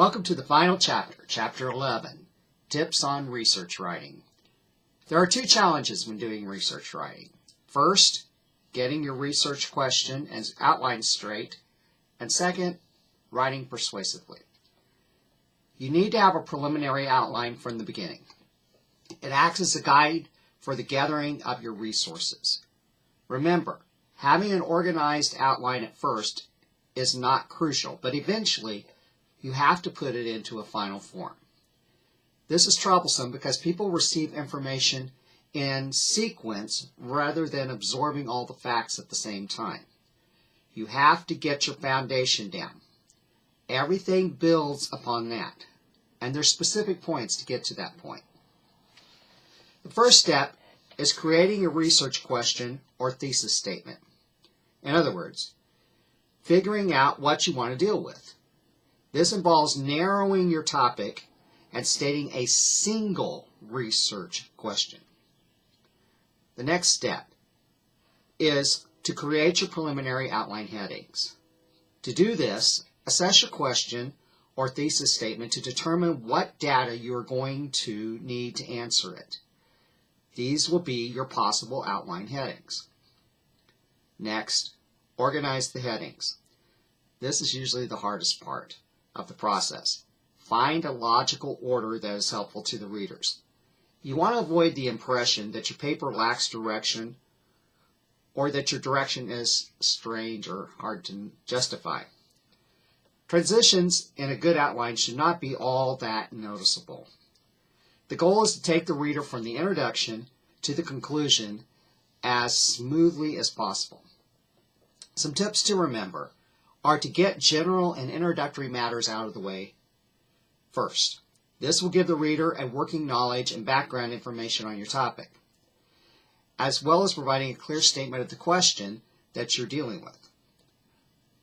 Welcome to the final chapter, Chapter 11, Tips on Research Writing. There are two challenges when doing research writing. First, getting your research question and outline straight, and second, writing persuasively. You need to have a preliminary outline from the beginning. It acts as a guide for the gathering of your resources. Remember, having an organized outline at first is not crucial, but eventually you have to put it into a final form. This is troublesome because people receive information in sequence rather than absorbing all the facts at the same time. You have to get your foundation down. Everything builds upon that, and there's specific points to get to that point. The first step is creating a research question or thesis statement. In other words, figuring out what you want to deal with. This involves narrowing your topic and stating a single research question. The next step is to create your preliminary outline headings. To do this, assess your question or thesis statement to determine what data you are going to need to answer it. These will be your possible outline headings. Next, organize the headings. This is usually the hardest part of the process. Find a logical order that is helpful to the readers. You want to avoid the impression that your paper lacks direction or that your direction is strange or hard to justify. Transitions in a good outline should not be all that noticeable. The goal is to take the reader from the introduction to the conclusion as smoothly as possible. Some tips to remember are to get general and introductory matters out of the way first. This will give the reader a working knowledge and background information on your topic, as well as providing a clear statement of the question that you're dealing with.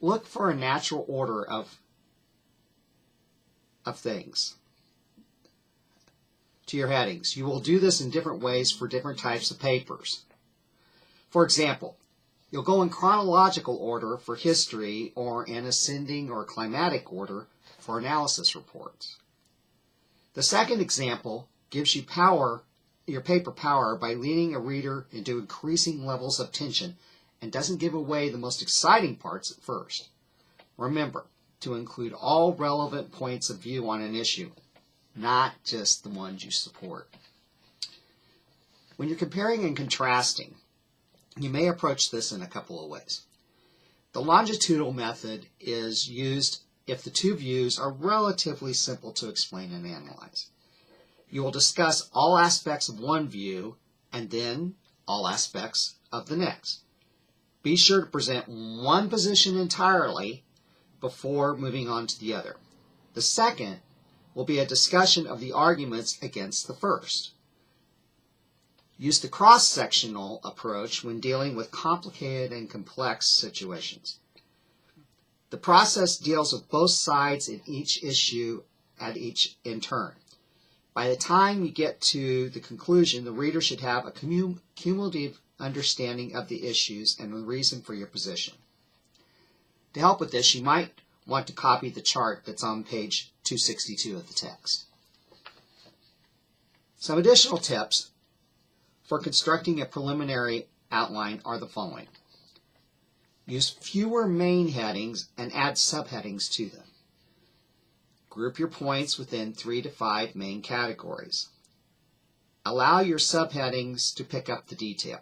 Look for a natural order of things to your headings. You will do this in different ways for different types of papers. For example, you'll go in chronological order for history or in ascending or climatic order for analysis reports. The second example gives you your paper power by leading a reader into increasing levels of tension and doesn't give away the most exciting parts at first. Remember to include all relevant points of view on an issue, not just the ones you support. When you're comparing and contrasting, you may approach this in a couple of ways. The longitudinal method is used if the two views are relatively simple to explain and analyze. You will discuss all aspects of one view and then all aspects of the next. Be sure to present one position entirely before moving on to the other. The second will be a discussion of the arguments against the first. Use the cross-sectional approach when dealing with complicated and complex situations. The process deals with both sides in each issue in turn. By the time you get to the conclusion, the reader should have a cumulative understanding of the issues and the reason for your position. To help with this, you might want to copy the chart that's on page 262 of the text. Some additional tips for constructing a preliminary outline are the following. Use fewer main headings and add subheadings to them. Group your points within 3 to 5 main categories. Allow your subheadings to pick up the detail.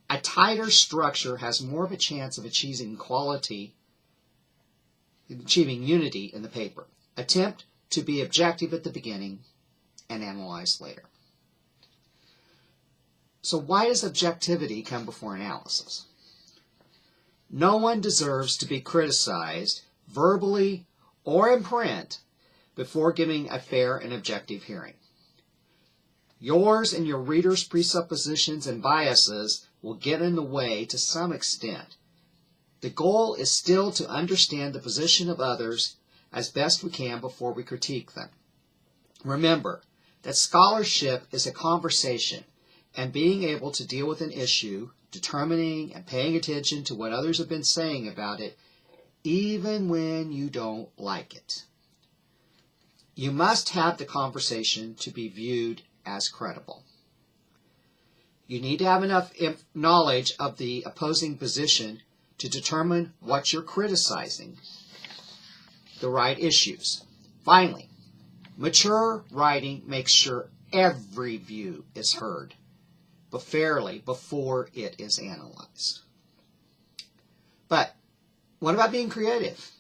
A tighter structure has more of a chance of achieving unity in the paper. Attempt to be objective at the beginning and analyze later. So why does objectivity come before analysis? No one deserves to be criticized verbally or in print before giving a fair and objective hearing. Yours and your reader's presuppositions and biases will get in the way to some extent. The goal is still to understand the position of others as best we can before we critique them. Remember that scholarship is a conversation, and being able to deal with an issue, determining and paying attention to what others have been saying about it, even when you don't like it. You must have the conversation to be viewed as credible. You need to have enough knowledge of the opposing position to determine what you're criticizing, the right issues. Finally, mature writing makes sure every view is heard, but fairly before it is analyzed. But what about being creative?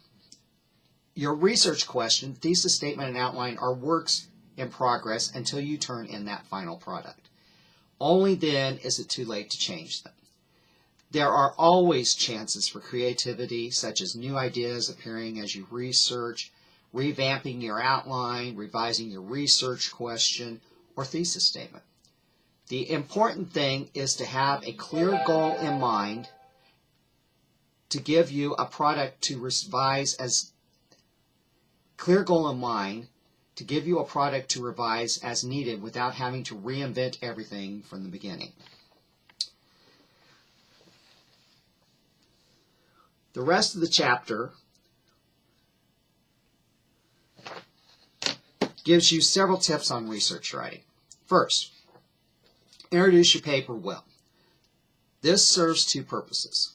Your research question, thesis statement, and outline are works in progress until you turn in that final product. Only then is it too late to change them. There are always chances for creativity, such as new ideas appearing as you research, revamping your outline, revising your research question, or thesis statement. The important thing is to have a clear goal in mind to give you a product to revise as needed without having to reinvent everything from the beginning. The rest of the chapter gives you several tips on research writing. First, introduce your paper well. This serves two purposes.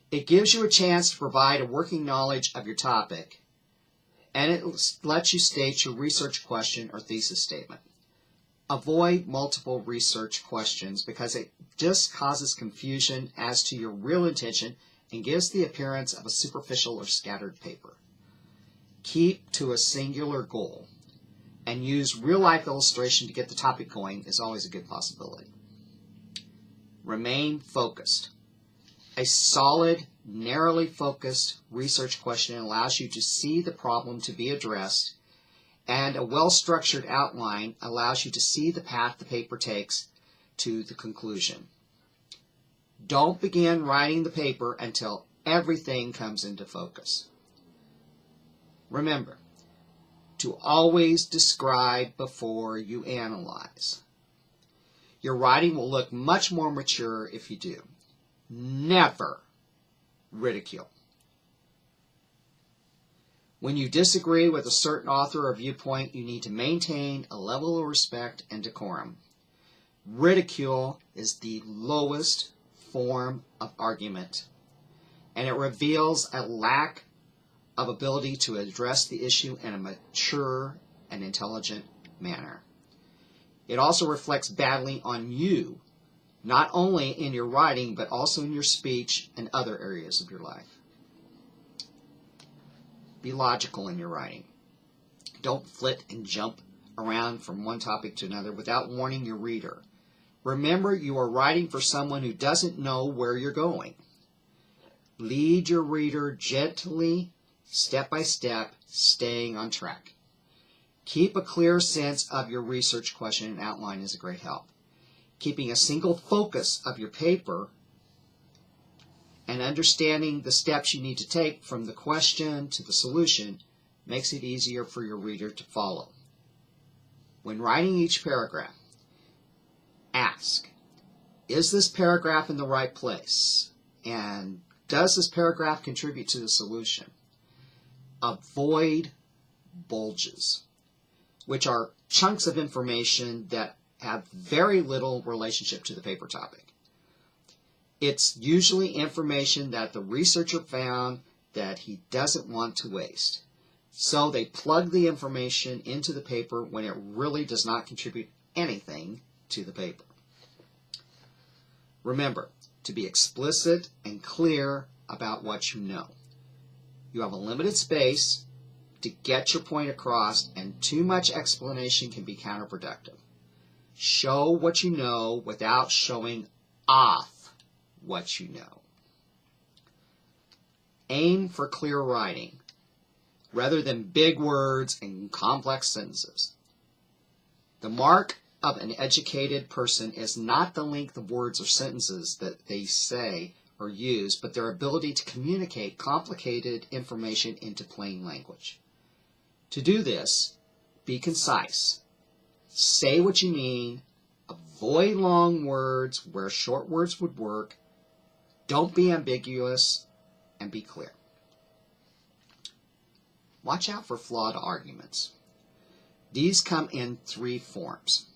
It gives you a chance to provide a working knowledge of your topic, and it lets you state your research question or thesis statement. Avoid multiple research questions because it just causes confusion as to your real intention and gives the appearance of a superficial or scattered paper. Keep to a singular goal, and use real-life illustration to get the topic going is always a good possibility. Remain focused. A solid, narrowly focused research question allows you to see the problem to be addressed, and a well-structured outline allows you to see the path the paper takes to the conclusion. Don't begin writing the paper until everything comes into focus. Remember to always describe before you analyze. Your writing will look much more mature if you do. Never ridicule. When you disagree with a certain author or viewpoint, you need to maintain a level of respect and decorum. Ridicule is the lowest form of argument, and it reveals a lack of ability to address the issue in a mature and intelligent manner. It also reflects badly on you, not only in your writing, but also in your speech and other areas of your life. Be logical in your writing. Don't flit and jump around from one topic to another without warning your reader. Remember, you are writing for someone who doesn't know where you're going. Lead your reader gently, step by step, staying on track. Keep a clear sense of your research question and outline is a great help. Keeping a single focus of your paper and understanding the steps you need to take from the question to the solution makes it easier for your reader to follow. When writing each paragraph, ask, is this paragraph in the right place? And does this paragraph contribute to the solution? Avoid bulges, which are chunks of information that have very little relationship to the paper topic. It's usually information that the researcher found that he doesn't want to waste. So they plug the information into the paper when it really does not contribute anything to the paper. Remember to be explicit and clear about what you know. You have a limited space to get your point across, and too much explanation can be counterproductive. Show what you know without showing off what you know. Aim for clear writing rather than big words and complex sentences. The mark of an educated person is not the length of words or sentences that they say or use, but their ability to communicate complicated information into plain language. To do this, be concise. Say what you mean. Avoid long words where short words would work. Don't be ambiguous, and be clear. watch out for flawed arguments. These come in three forms: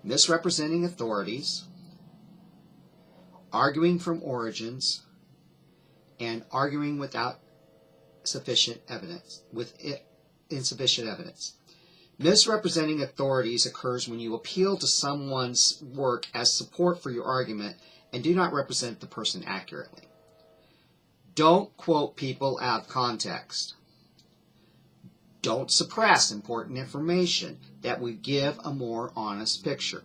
misrepresenting authorities, arguing from origins, and arguing without sufficient evidence, with insufficient evidence. Misrepresenting authorities occurs when you appeal to someone's work as support for your argument and do not represent the person accurately. Don't quote people out of context. Don't suppress important information that would give a more honest picture.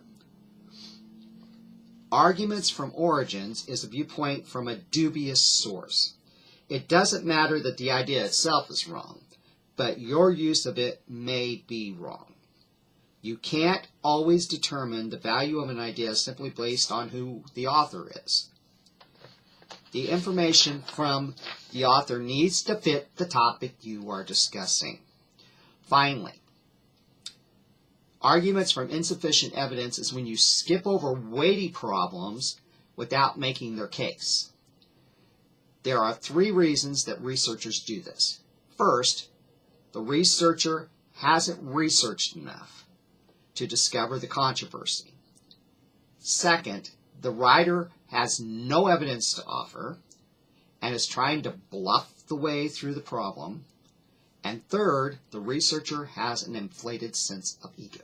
Arguments from origins is a viewpoint from a dubious source. It doesn't matter that the idea itself is wrong, but your use of it may be wrong. You can't always determine the value of an idea simply based on who the author is. The information from the author needs to fit the topic you are discussing. Finally, arguments from insufficient evidence is when you skip over weighty problems without making their case. There are three reasons that researchers do this. First, the researcher hasn't researched enough to discover the controversy. Second, the writer has no evidence to offer and is trying to bluff the way through the problem. And third, the researcher has an inflated sense of ego.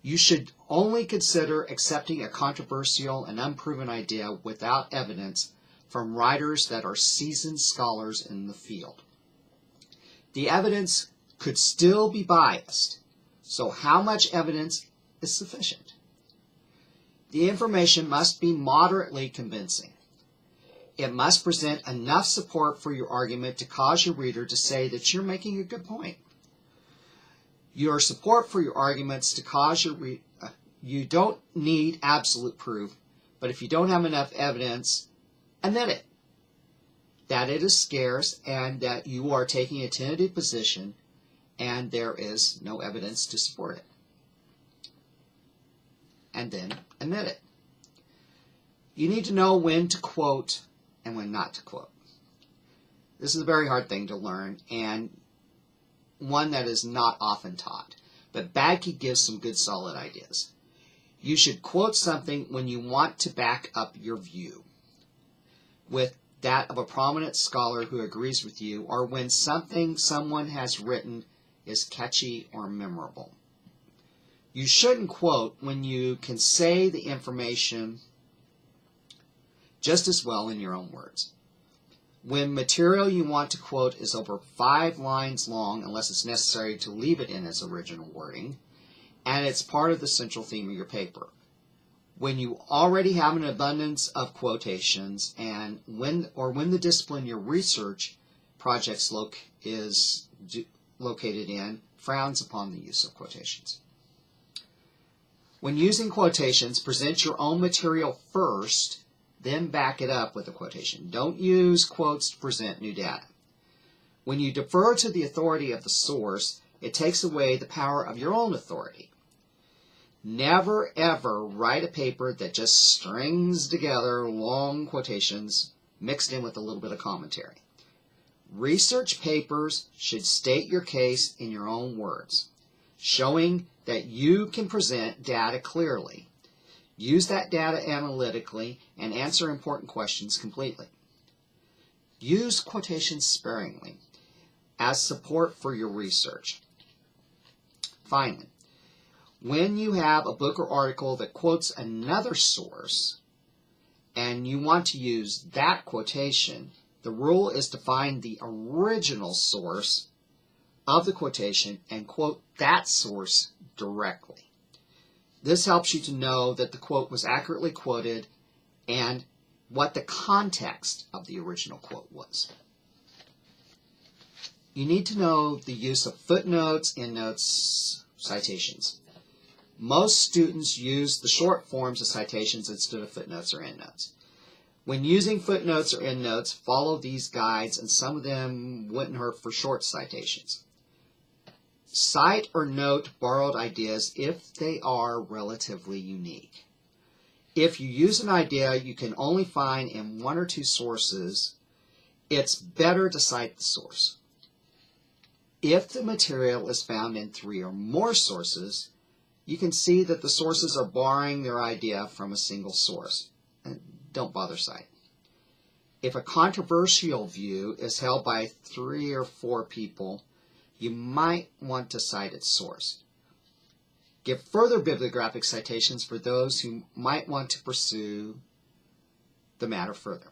You should only consider accepting a controversial and unproven idea without evidence from writers that are seasoned scholars in the field. The evidence could still be biased, so how much evidence is sufficient? The information must be moderately convincing. It must present enough support for your argument to cause your reader to say that you're making a good point. Your support for your arguments to cause your you don't need absolute proof, but if you don't have enough evidence, admit it. That it is scarce and that you are taking a tentative position and there is no evidence to support it. And then admit it. You need to know when to quote and when not to quote. This is a very hard thing to learn and one that is not often taught. But Badke gives some good solid ideas. You should quote something when you want to back up your view with that of a prominent scholar who agrees with you, or when something someone has written is catchy or memorable. You shouldn't quote when you can say the information just as well in your own words. When material you want to quote is over 5 lines long, unless it's necessary to leave it in its original wording, and it's part of the central theme of your paper. When you already have an abundance of quotations, and when the discipline your research projects is located in frowns upon the use of quotations. When using quotations, present your own material first, then back it up with a quotation. Don't use quotes to present new data. When you defer to the authority of the source, it takes away the power of your own authority. Never ever write a paper that just strings together long quotations mixed in with a little bit of commentary. Research papers should state your case in your own words, showing that you can present data clearly. Use that data analytically and answer important questions completely. Use quotations sparingly as support for your research. Finally, when you have a book or article that quotes another source and you want to use that quotation, the rule is to find the original source of the quotation and quote that source directly. This helps you to know that the quote was accurately quoted and what the context of the original quote was. You need to know the use of footnotes, endnotes, citations. Most students use the short forms of citations instead of footnotes or endnotes. When using footnotes or endnotes, follow these guides, and some of them wouldn't hurt for short citations. Cite or note borrowed ideas if they are relatively unique. If you use an idea you can only find in one or two sources, it's better to cite the source. If the material is found in 3 or more sources, you can see that the sources are borrowing their idea from a single source. And don't bother citing. If a controversial view is held by 3 or 4 people, you might want to cite its source. Give further bibliographic citations for those who might want to pursue the matter further.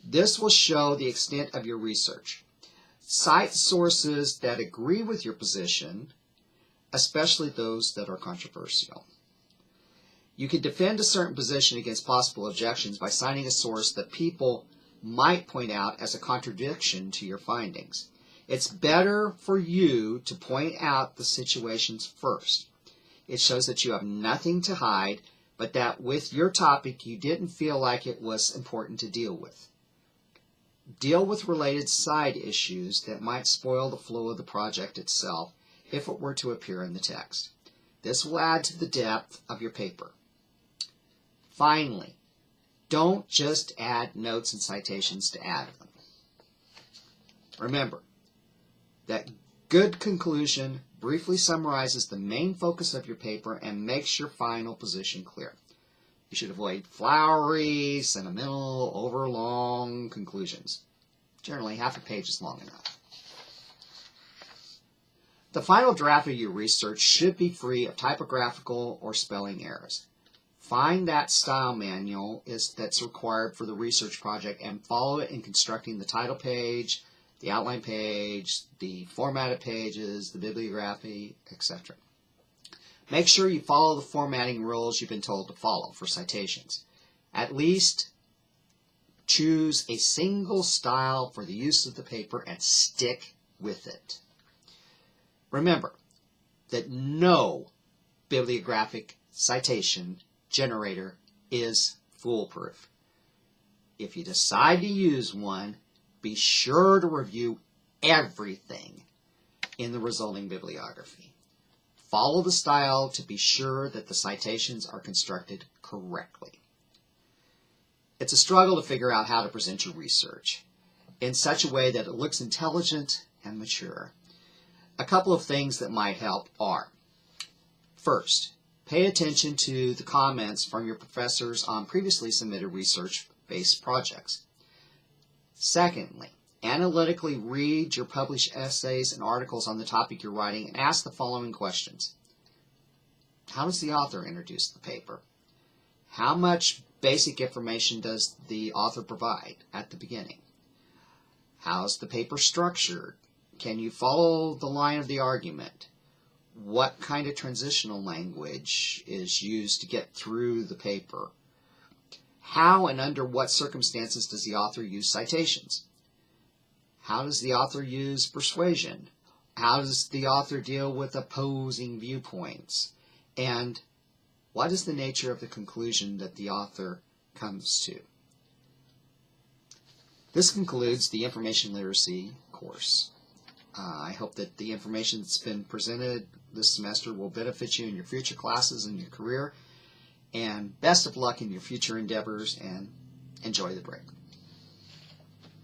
This will show the extent of your research. Cite sources that agree with your position, especially those that are controversial. You can defend a certain position against possible objections by citing a source that people might point out as a contradiction to your findings. It's better for you to point out the situations first. It shows that you have nothing to hide, but that with your topic you didn't feel like it was important to deal with. Deal with related side issues that might spoil the flow of the project itself if it were to appear in the text. This will add to the depth of your paper. Finally, don't just add notes and citations to add them. Remember that good conclusion briefly summarizes the main focus of your paper and makes your final position clear. You should avoid flowery, sentimental, overlong conclusions. Generally, half a page is long enough. The final draft of your research should be free of typographical or spelling errors. Find that style manual that's required for the research project and follow it in constructing the title page, the outline page, the formatted pages, the bibliography, etc. Make sure you follow the formatting rules you've been told to follow for citations. At least choose a single style for the use of the paper and stick with it. Remember that no bibliographic citation generator is foolproof. If you decide to use one, be sure to review everything in the resulting bibliography. Follow the style to be sure that the citations are constructed correctly. It's a struggle to figure out how to present your research in such a way that it looks intelligent and mature. A couple of things that might help are: first, pay attention to the comments from your professors on previously submitted research-based projects. Secondly, analytically read your published essays and articles on the topic you're writing and ask the following questions. How does the author introduce the paper? How much basic information does the author provide at the beginning? How's the paper structured? Can you follow the line of the argument? What kind of transitional language is used to get through the paper? How and under what circumstances does the author use citations? How does the author use persuasion? How does the author deal with opposing viewpoints? And what is the nature of the conclusion that the author comes to? This concludes the Information Literacy course. I hope that the information that's been presented this semester will benefit you in your future classes and your career. And best of luck in your future endeavors, and enjoy the break.